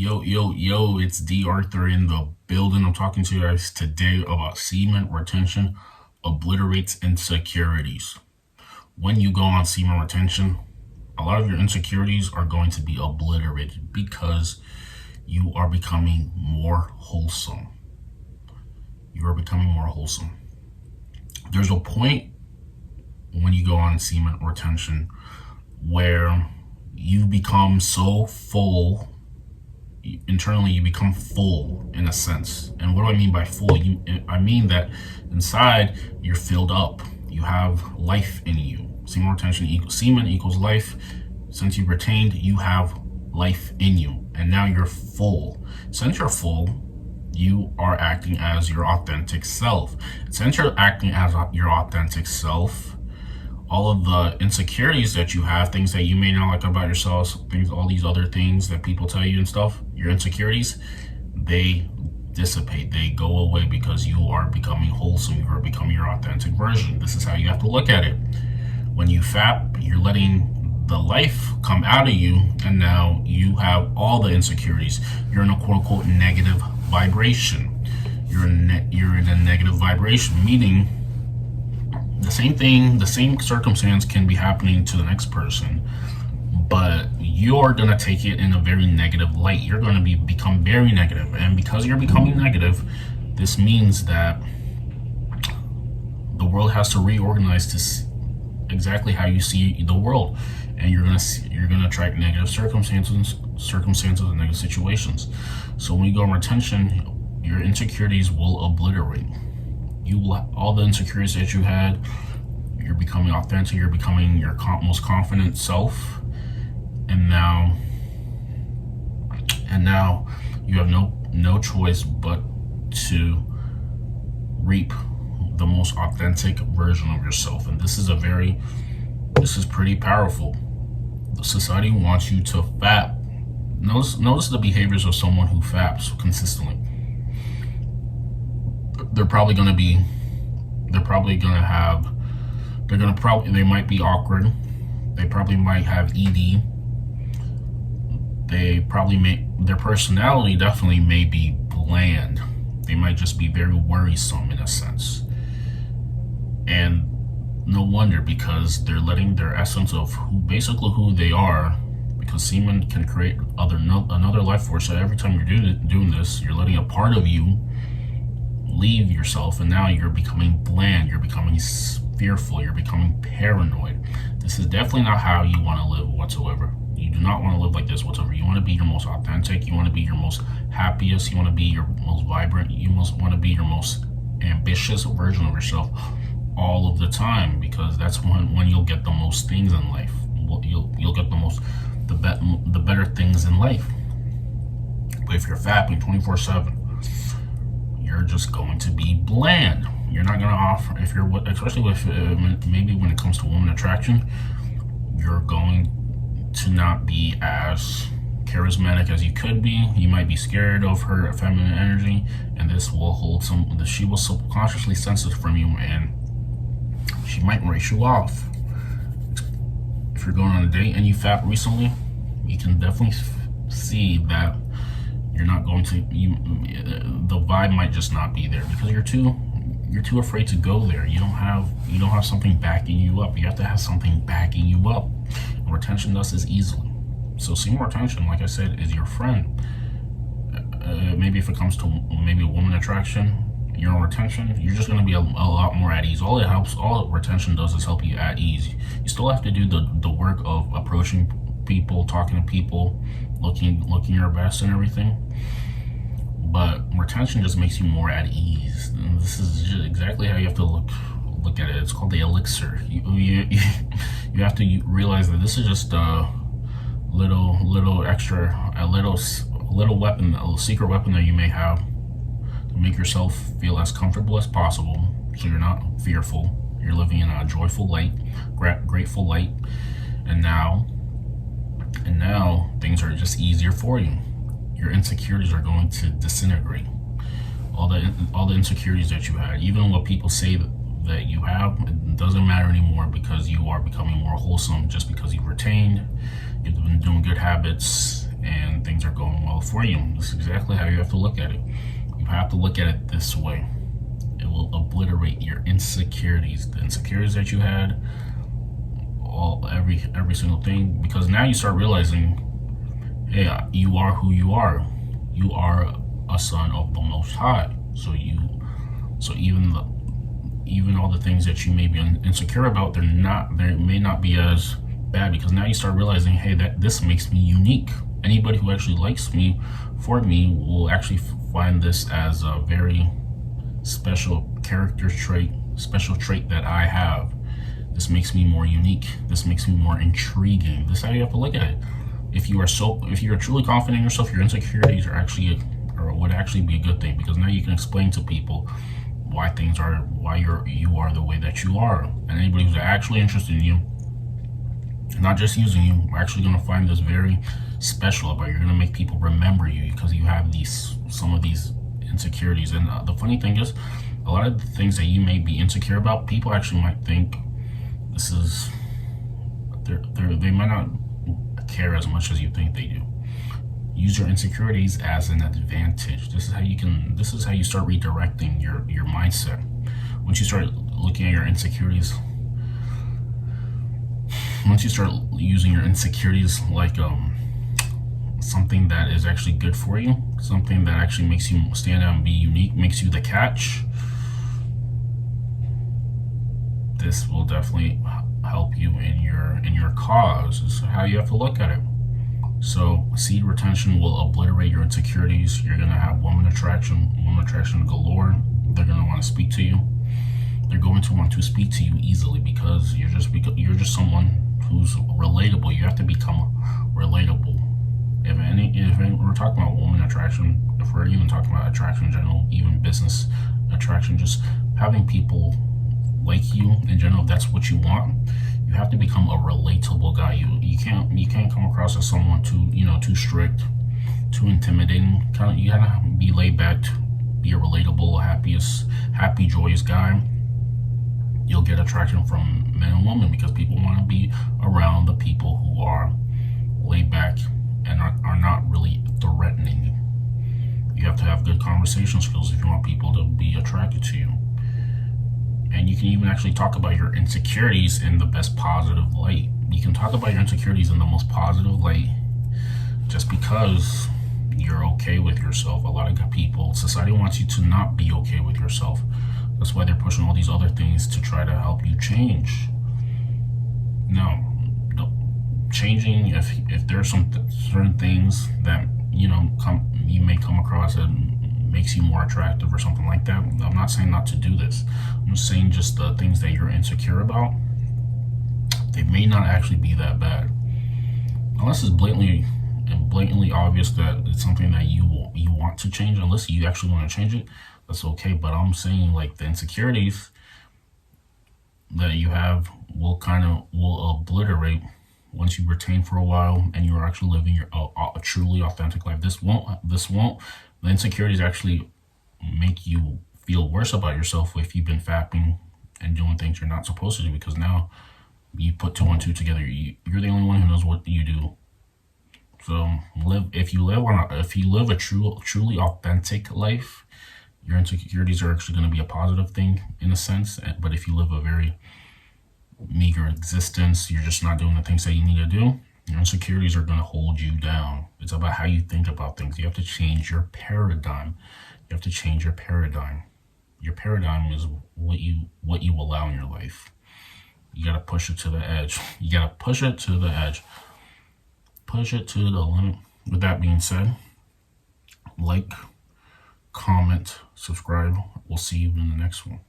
Yo, it's D.Arthur in the building. I'm talking to you guys today about semen retention obliterates insecurities. When you go on semen retention, a lot of your insecurities are going to be obliterated because you are becoming more wholesome. You are becoming more wholesome. There's a point when you go on semen retention where you become so full internally. You become full in a sense. And what do I mean by full? I mean that inside you're filled up, you have life in you. Semen retention equals semen equals life. Since you retained, you have life in you, and now you're full. Since you're full, you are acting as your authentic self. Since you're acting as your authentic self, all of the insecurities that you have, things that you may not like about yourselves, things, all these other things that people tell you and stuff, your insecurities, they dissipate, they go away because you are becoming wholesome, you are becoming your authentic version. This is how you have to look at it. When you fap, you're letting the life come out of you, and now you have all the insecurities. You're in a quote unquote negative vibration. You're in a negative vibration, meaning the same thing, the same circumstance can be happening to the next person, but you're going to take it in a very negative light. You're going to become very negative. And because you're becoming negative, this means that the world has to reorganize to exactly how you see the world. And you're going to attract negative circumstances and negative situations. So when you go on retention, your insecurities will obliterate. You will, all the insecurities that you had, you're becoming authentic, you're becoming your most confident self, and now you have no choice but to reap the most authentic version of yourself. And this is pretty powerful. The society wants you to fap. Notice the behaviors of someone who faps consistently. They might be awkward. They probably might have ED. Their personality definitely may be bland. They might just be very worrisome in a sense. And no wonder, because they're letting their essence of who they are, because semen can create another life force. So every time you're doing this, you're letting a part of you leave yourself, and now you're becoming bland, you're becoming fearful, you're becoming paranoid. This is definitely not how you want to live whatsoever. You do not want to live like this whatsoever. You want to be your most authentic, you want to be your most happiest, you want to be your most vibrant, you want to be your most ambitious version of yourself all of the time, because that's when you'll get the most things in life. You'll get the better things in life. But if you're fapping 24/7, you're just going to be bland. You're not going to offer, especially with maybe when it comes to woman attraction, you're going to not be as charismatic as you could be. You might be scared of her feminine energy, and this will she will subconsciously sense it from you, and she might race you off. If you're going on a date and you fap recently, you can definitely see that you're not going to, the vibe might just not be there, because you're too afraid to go there. You don't have something backing you up. You have to have something backing you up. And retention does this easily. So semen retention, like I said, is your friend. Maybe if it comes to maybe woman attraction, you're on retention, you're just going to be a lot more at ease. All retention does is help you at ease. You still have to do the work of approaching people, talking to people, looking your best and everything. But retention just makes you more at ease. And this is just exactly how you have to look at it. It's called the elixir. You have to realize that this is just a little extra, a little weapon, a little secret weapon that you may have to make yourself feel as comfortable as possible, so you're not fearful. You're living in a joyful light, grateful light, and now things are just easier for you. Your insecurities are going to disintegrate. All the insecurities that you had, even what people say that you have, it doesn't matter anymore, because you are becoming more wholesome just because you've retained, you've been doing good habits, and things are going well for you. This is exactly how you have to look at it. You have to look at it this way. It will obliterate your insecurities, the insecurities that you had, every single thing, because now you start realizing, hey, you are who you are. You are a son of the Most High. So even all the things that you may be insecure about, they may not be as bad, because now you start realizing, hey, that this makes me unique. Anybody who actually likes me for me will actually find this as a very special character trait, special trait that I have. This makes me more unique. This makes me more intriguing. This is how you have to look at it. If you are truly confident in yourself, your insecurities would actually be a good thing, because now you can explain to people why you are the way that you are. And anybody who's actually interested in you, not just using you, are actually going to find this very special about you. You're going to make people remember you because you have some of these insecurities. And the funny thing is, a lot of the things that you may be insecure about, people actually might think they might not care as much as you think they do. Use your insecurities as an advantage. This is how you start redirecting your mindset. Once you start looking at your insecurities, once you start using your insecurities like something that is actually good for you, something that actually makes you stand out and be unique, makes you the catch, this will definitely help you in your cause. This is how you have to look at it. So seed retention will obliterate your insecurities. You're gonna have woman attraction galore. They're gonna want to speak to you. They're going to want to speak to you easily because you're just someone who's relatable. You have to become relatable. If we're talking about woman attraction, if we're even talking about attraction in general, even business attraction, just having people like you in general, if that's what you want, you have to become a relatable guy. You can't come across as someone too strict, too intimidating. You gotta be laid back, be a relatable, happy, joyous guy. You'll get attraction from men and women because people want to be around the people who are laid back and are not really threatening. You have to have good conversation skills if you want people to be attracted to you. And you can even actually talk about your insecurities in the best positive light. You can talk about your insecurities in the most positive light just because you're okay with yourself. A lot of people, society wants you to not be okay with yourself. That's why they're pushing all these other things to try to help you change. No, changing, if there are some certain things that you may come across and makes you more attractive or something like that, I'm not saying not to do this. I'm just saying just the things that you're insecure about, they may not actually be that bad, unless it's blatantly obvious that it's something that you want to change. Unless you actually want to change it, that's okay. But I'm saying, like, the insecurities that you have will obliterate once you retain for a while and you're actually living your a truly authentic life. The insecurities actually make you feel worse about yourself if you've been fapping and doing things you're not supposed to do, because now you put 2 and 2 together. You're the only one who knows what you do. So if you live a truly authentic life, your insecurities are actually going to be a positive thing in a sense. But if you live a very meager existence, you're just not doing the things that you need to do, your insecurities are going to hold you down. It's about how you think about things. You have to change your paradigm. You have to change your paradigm. Your paradigm is what you allow in your life. You got to push it to the edge. You got to push it to the edge. Push it to the limit. With that being said, like, comment, subscribe. We'll see you in the next one.